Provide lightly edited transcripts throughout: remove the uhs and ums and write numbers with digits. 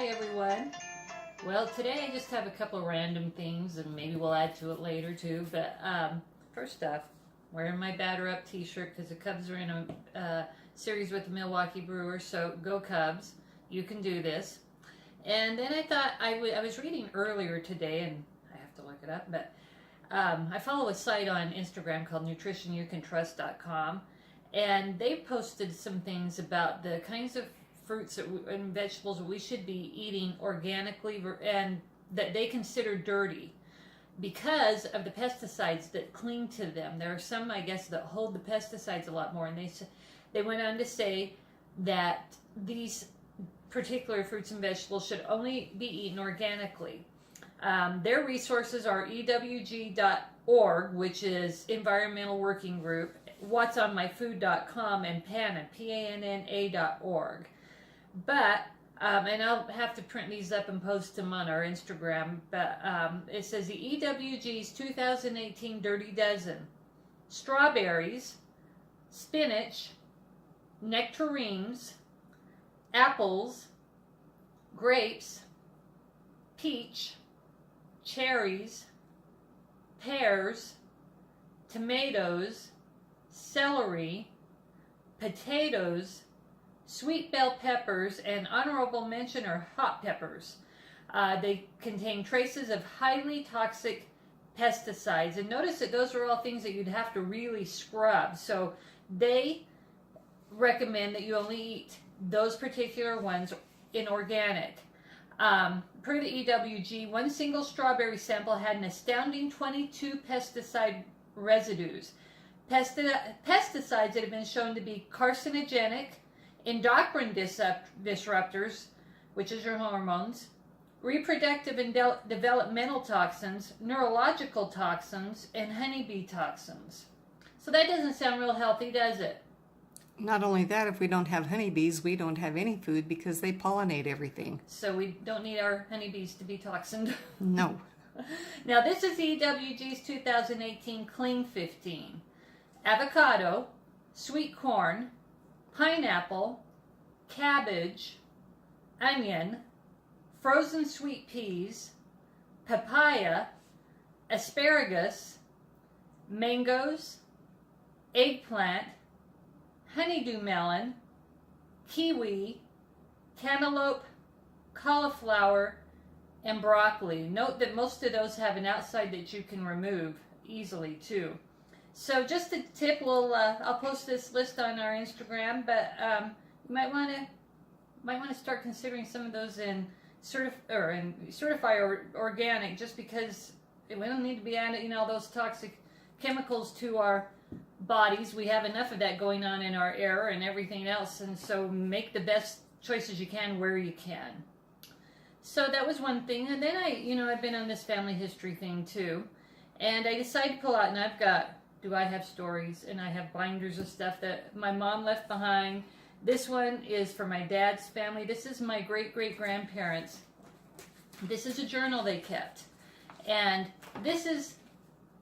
Hi everyone. Well, today I just have a couple of random things and maybe we'll add to it later too. But first off, wearing my Batter Up t-shirt because the Cubs are in a series with the Milwaukee Brewers, so go Cubs. You can do this. And then I thought I was reading earlier today, and I have to look it up, but I follow a site on Instagram called nutritionyoucantrust.com, and they posted some things about the kinds of fruits and vegetables that we should be eating organically and that they consider dirty because of the pesticides that cling to them. There are some, I guess, that hold the pesticides a lot more, and they went on to say that these particular fruits and vegetables should only be eaten organically. Their resources are ewg.org, which is Environmental Working Group, whatsonmyfood.com, and PANNA, PANNA.org. But, and I'll have to print these up and post them on our Instagram, but it says the EWG's 2018 Dirty Dozen: strawberries, spinach, nectarines, apples, grapes, peach, cherries, pears, tomatoes, celery, potatoes, sweet bell peppers, and honorable mention are hot peppers. They contain traces of highly toxic pesticides. And notice that those are all things that you'd have to really scrub. So they recommend that you only eat those particular ones in organic. Per the EWG, one single strawberry sample had an astounding 22 pesticide residues. Pesticides that have been shown to be carcinogenic, endocrine disruptors, which is your hormones, reproductive and developmental toxins, neurological toxins, and honeybee toxins. So that doesn't sound real healthy, does it? Not only that, if we don't have honeybees, we don't have any food because they pollinate everything. So we don't need our honeybees to be toxined. No. Now this is EWG's 2018 Clean 15. Avocado, sweet corn, pineapple, cabbage, onion, frozen sweet peas, papaya, asparagus, mangoes, eggplant, honeydew melon, kiwi, cantaloupe, cauliflower, and broccoli. Note that most of those have an outside that you can remove easily too. So just a tip, I'll post this list on our Instagram, but you might want to start considering some of those in certify or organic, just because we don't need to be adding all those toxic chemicals to our bodies. We have enough of that going on in our air and everything else, and so make the best choices you can where you can. So that was one thing, and then I've been on this family history thing too, and I decided to pull out, and I have stories, and I have binders of stuff that my mom left behind. This one is for my dad's family. This is my great-great-grandparents. This is a journal they kept, and this is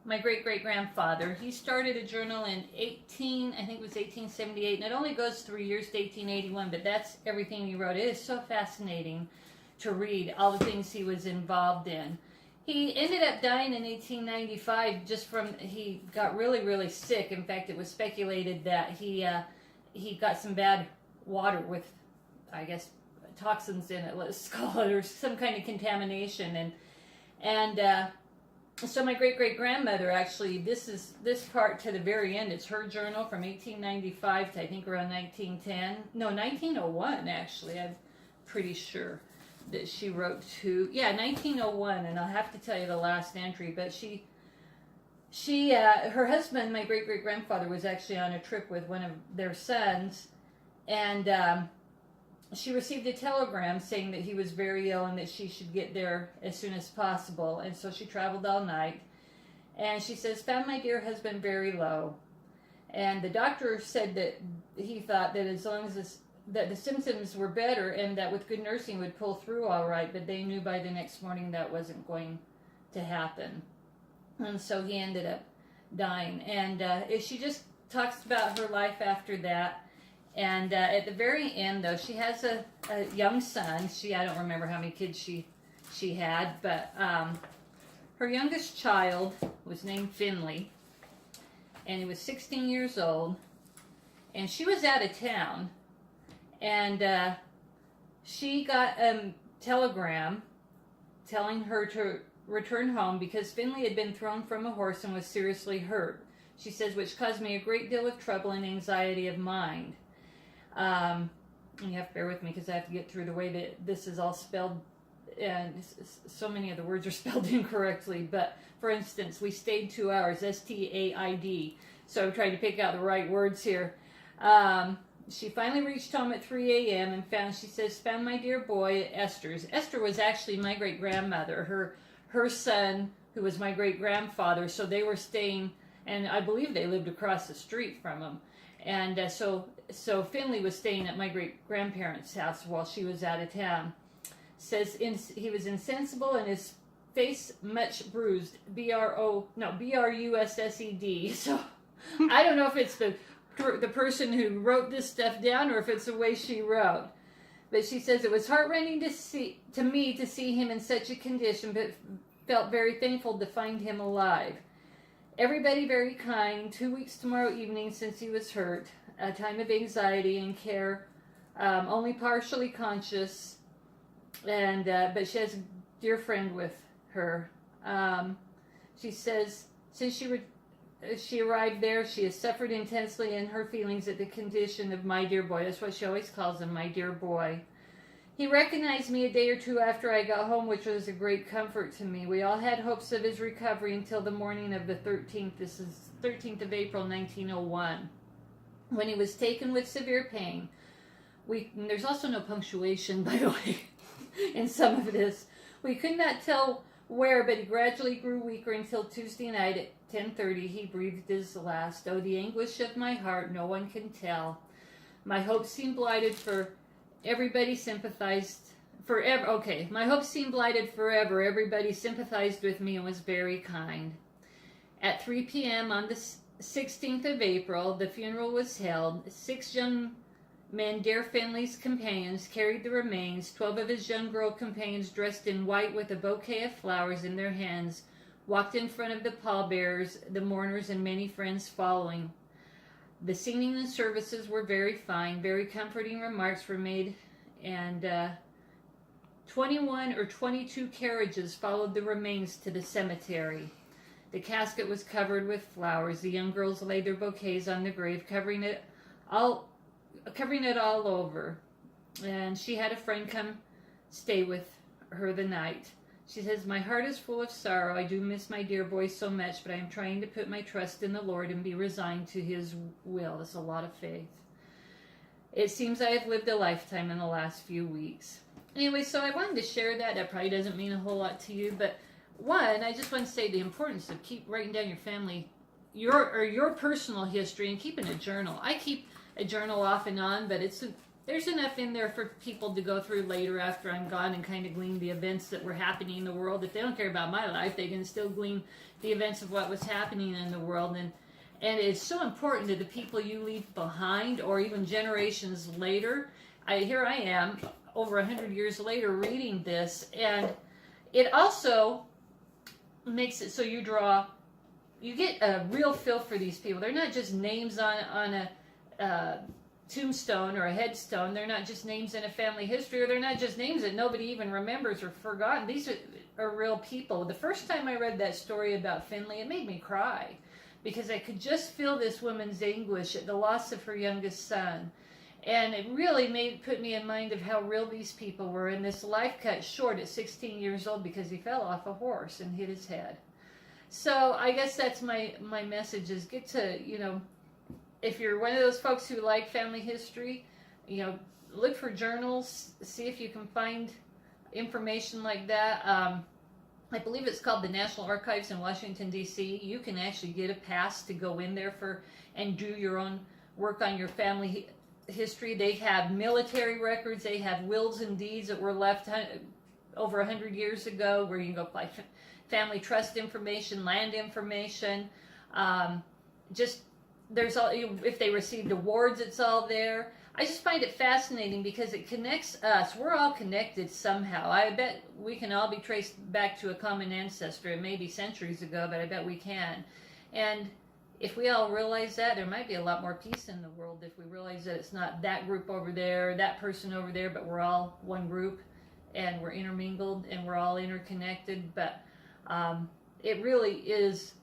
my great-great-grandfather. He started a journal in 1878, and it only goes 3 years to 1881, but that's everything he wrote. It is so fascinating to read all the things he was involved in. He ended up dying in 1895 he got really, really sick. In fact, it was speculated that he got some bad water with, I guess, toxins in it, let's call it, or some kind of contamination. And so my great-great-grandmother, actually, this part to the very end, it's her journal from 1895 to I think around 1910. No, 1901 actually, I'm pretty sure that she wrote to, 1901, and I'll have to tell you the last entry, but her husband, my great-great-grandfather, was actually on a trip with one of their sons, and she received a telegram saying that he was very ill and that she should get there as soon as possible, and so she traveled all night, and she says, found my dear husband very low, and the doctor said that he thought that as long as that the symptoms were better and that with good nursing would pull through all right, but they knew by the next morning that wasn't going to happen. And so he ended up dying. And she just talks about her life after that. And at the very end, though, she has a young son. I don't remember how many kids she had, but her youngest child was named Finley, and he was 16 years old, and she was out of town, and she got a telegram telling her to return home because Finley had been thrown from a horse and was seriously hurt. She says, which caused me a great deal of trouble and anxiety of mind. And you have to bear with me because I have to get through the way that this is all spelled, and so many of the words are spelled incorrectly. But for instance, we stayed 2 hours, S-T-A-I-D. So I'm trying to pick out the right words here. She finally reached home at 3 a.m. and found my dear boy at Esther's. Esther was actually my great-grandmother, her son, who was my great-grandfather. So they were staying, and I believe they lived across the street from him. And so Finley was staying at my great-grandparents' house while she was out of town. Says he was insensible and his face much bruised. B-R-U-S-S-E-D. So I don't know if it's the person who wrote this stuff down or if it's the way she wrote. But she says it was heartrending to me to see him in such a condition, but felt very thankful to find him alive. Everybody very kind. 2 weeks tomorrow evening since he was hurt. A time of anxiety and care. Only partially conscious. And but she has a dear friend with her. She says since she arrived there, she has suffered intensely in her feelings at the condition of my dear boy. That's what she always calls him, my dear boy. He recognized me a day or two after I got home, which was a great comfort to me. We all had hopes of his recovery until the morning of the 13th. This is 13th of April, 1901, when he was taken with severe pain. There's also no punctuation, by the way, in some of this. We could not tell where, but he gradually grew weaker until Tuesday night at 10:30 he breathed his last. Oh, the anguish of my heart, no one can tell. My hopes seemed blighted for everybody sympathized forever. Okay, my hopes seemed blighted forever. Everybody sympathized with me and was very kind. At 3 p.m. on the 16th of April, the funeral was held. 6 young men, dear Finley's companions, carried the remains. 12 of his young girl companions, dressed in white with a bouquet of flowers in their hands, walked in front of the pallbearers, the mourners, and many friends following. The singing and services were very fine. Very comforting remarks were made, and 21 or 22 carriages followed the remains to the cemetery. The casket was covered with flowers. The young girls laid their bouquets on the grave, covering it all over. And she had a friend come stay with her the night. She says, my heart is full of sorrow. I do miss my dear boy so much, but I am trying to put my trust in the Lord and be resigned to his will. That's a lot of faith. It seems I have lived a lifetime in the last few weeks. Anyway, so I wanted to share that. That probably doesn't mean a whole lot to you, but one, I just want to say the importance of keep writing down your family, your personal history, and keeping a journal. I keep a journal off and on, but there's enough in there for people to go through later after I'm gone and kind of glean the events that were happening in the world. If they don't care about my life, they can still glean the events of what was happening in the world. And it's so important to the people you leave behind, or even generations later. Here I am, over 100 years later, reading this, and it also makes it so you get a real feel for these people. They're not just names on a tombstone or a headstone. They're not just names in a family history, or they're not just names that nobody even remembers or forgotten. These are real people. The first time I read that story about Finley, it made me cry because I could just feel this woman's anguish at the loss of her youngest son. And it really put me in mind of how real these people were, and this life cut short at 16 years old because he fell off a horse and hit his head. So I guess that's my message is get to, if you're one of those folks who like family history, look for journals, see if you can find information like that. I believe it's called the National Archives in Washington, D.C. You can actually get a pass to go in there and do your own work on your family history. They have military records. They have wills and deeds that were left over 100 years ago, where you can go find family trust information, land information. There's all, if they received awards, it's all there. I just find it fascinating because it connects us. We're all connected somehow. I bet we can all be traced back to a common ancestor. It may be centuries ago, but I bet we can. And if we all realize that, there might be a lot more peace in the world if we realize that it's not that group over there, that person over there, but we're all one group and we're intermingled and we're all interconnected. But it really is,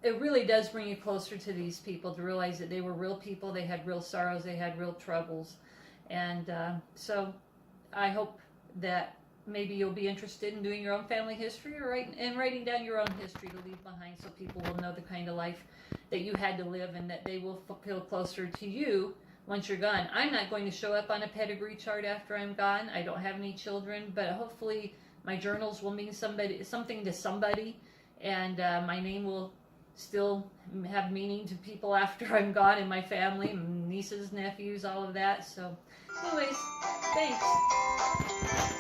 it really does bring you closer to these people to realize that they were real people, they had real sorrows, they had real troubles. And so I hope that maybe you'll be interested in doing your own family history or writing down your own history to leave behind so people will know the kind of life that you had to live and that they will feel closer to you once you're gone. I'm not going to show up on a pedigree chart after I'm gone. I don't have any children, but hopefully my journals will mean something to somebody, and my name will still have meaning to people after I'm gone in my family, nieces, nephews, all of that. So anyways, thanks.